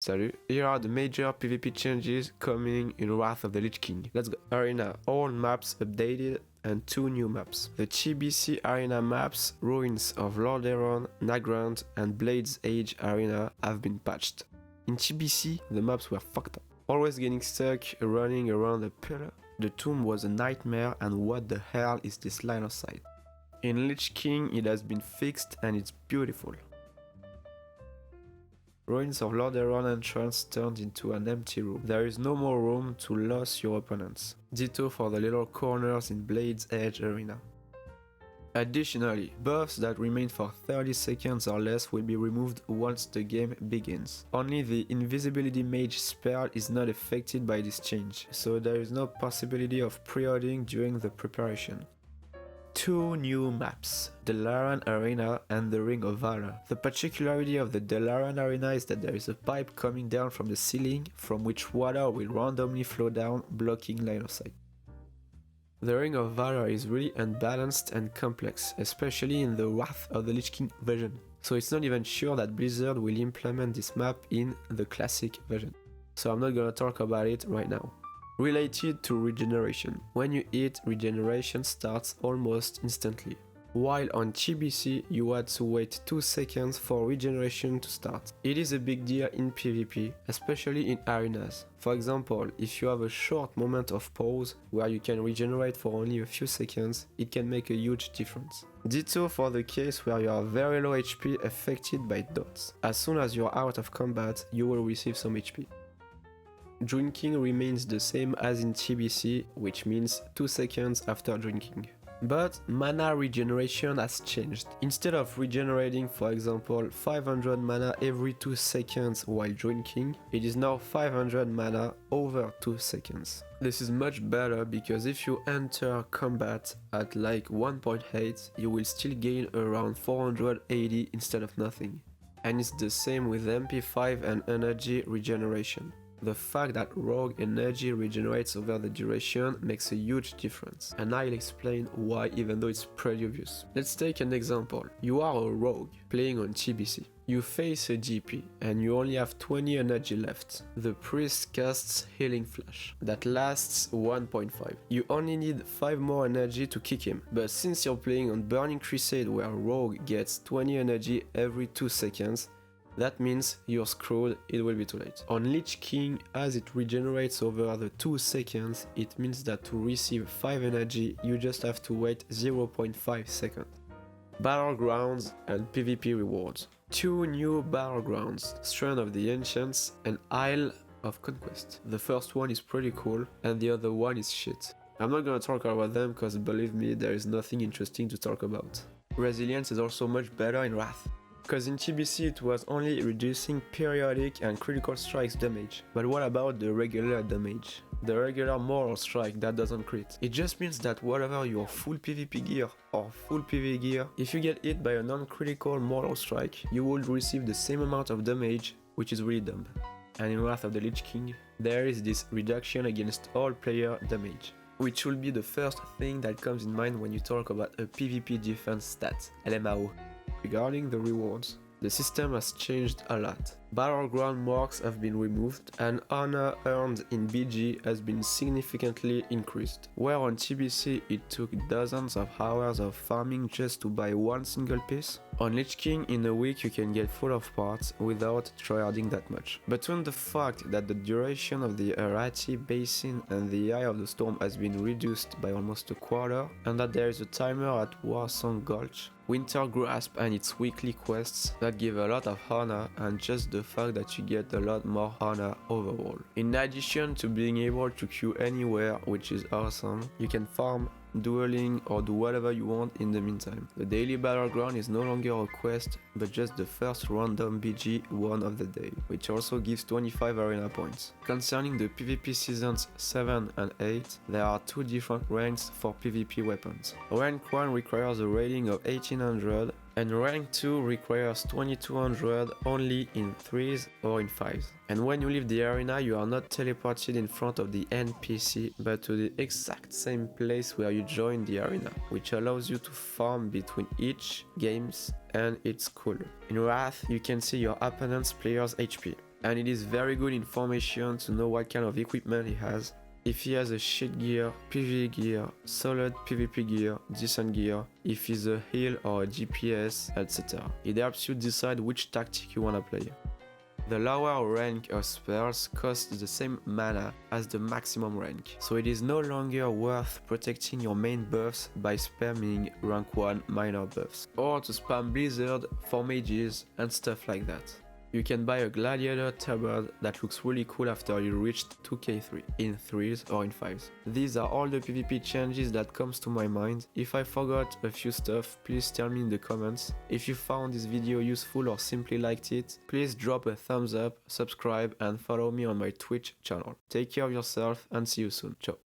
Salut! Here are the major PvP changes coming in Wrath of the Lich King. Let's go! Arena, all maps updated and 2 new maps. The TBC Arena maps, Ruins of Lordaeron, Nagrand and Blades Age Arena have been patched. In TBC, the maps were fucked up. Always getting stuck running around a pillar. The tomb was a nightmare, and what the hell is this line of sight? In Lich King it has been fixed and it's beautiful. Ruins of Lordaeron entrance turned into an empty room. There is no more room to lose your opponents. Ditto for the little corners in Blades Edge Arena. Additionally, buffs that remain for 30 seconds or less will be removed once the game begins. Only the Invisibility Mage spell is not affected by this change, so there is no possibility of pre-ordering during the preparation. 2 new maps, Dalaran Arena and the Ring of Valor. The particularity of the Dalaran Arena is that there is a pipe coming down from the ceiling from which water will randomly flow down, blocking line of sight. The Ring of Valor is really unbalanced and complex, especially in the Wrath of the Lich King version, so it's not even sure that Blizzard will implement this map in the classic version. So I'm not gonna talk about it right now. Related to regeneration. When you hit, regeneration starts almost instantly. While on TBC you had to wait 2 seconds for regeneration to start. It is a big deal in PvP, especially in arenas. For example, if you have a short moment of pause where you can regenerate for only a few seconds, it can make a huge difference. Ditto for the case where you are very low HP affected by dots. As soon as you are out of combat, you will receive some HP. Drinking remains the same as in TBC, which means 2 seconds after drinking. But mana regeneration has changed. Instead of regenerating, for example, 500 mana every 2 seconds while drinking, it is now 500 mana over 2 seconds. This is much better because if you enter combat at like 1.8, you will still gain around 480 instead of nothing. And it's the same with MP5 and energy regeneration. The fact that rogue energy regenerates over the duration makes a huge difference, and I'll explain why even though it's pretty obvious. Let's take an example. You are a rogue playing on TBC. You face a GP and you only have 20 energy left. The priest casts Healing Flash that lasts 1.5. You only need 5 more energy to kick him, but since you're playing on Burning Crusade where rogue gets 20 energy every 2 seconds, that means you're screwed, it will be too late. On Lich King, as it regenerates over the 2 seconds, it means that to receive 5 energy, you just have to wait 0.5 seconds. Battlegrounds and PvP rewards. 2 new Battlegrounds, Strand of the Ancients and Isle of Conquest. The first one is pretty cool, and the other one is shit. I'm not gonna talk about them because believe me, there is nothing interesting to talk about. Resilience is also much better in Wrath. Because in TBC it was only reducing periodic and critical strikes damage. But what about the regular damage? The regular mortal strike that doesn't crit. It just means that whatever your full PvP gear or full PvE gear, if you get hit by a non-critical mortal strike, you will receive the same amount of damage, which is really dumb. And in Wrath of the Lich King, there is this reduction against all player damage, which will be the first thing that comes in mind when you talk about a PvP defense stat, LMAO. Regarding the rewards, the system has changed a lot. Battleground marks have been removed and honor earned in BG has been significantly increased. Where on TBC it took dozens of hours of farming just to buy one single piece, on Lich King in a week you can get full of parts without tryharding that much. Between the fact that the duration of the Arati Basin and the Eye of the Storm has been reduced by almost a quarter, and that there is a timer at Warsong Gulch, Winter Grasp and its weekly quests that give a lot of honor, and just the fact that you get a lot more honor overall. In addition to being able to queue anywhere, which is awesome, you can farm, dueling or do whatever you want in the meantime. The daily battleground is no longer a quest, but just the first random BG one of the day, which also gives 25 arena points. Concerning the PvP seasons 7 and 8, there are 2 different ranks for PvP weapons. Rank 1 requires a rating of 1800, and rank 2 requires 2200 only in 3s or in 5s. And when you leave the arena, you are not teleported in front of the NPC, but to the exact same place where you joined the arena, which allows you to farm between each games, and it's cool. In Wrath, you can see your opponent's player's HP. and it is very good information to know what kind of equipment he has. If he has a shit gear, PvE gear, solid PvP gear, decent gear, if he's a heal or a DPS, etc. It helps you decide which tactic you wanna play. The lower rank of spells costs the same mana as the maximum rank, so it is no longer worth protecting your main buffs by spamming rank 1 minor buffs, or to spam Blizzard for mages and stuff like that. You can buy a Gladiator Tabard that looks really cool after you reached 2k3, in 3s or in 5s. These are all the PvP changes that comes to my mind. If I forgot a few stuff, please tell me in the comments. If you found this video useful or simply liked it, please drop a thumbs up, subscribe and follow me on my Twitch channel. Take care of yourself and see you soon. Ciao.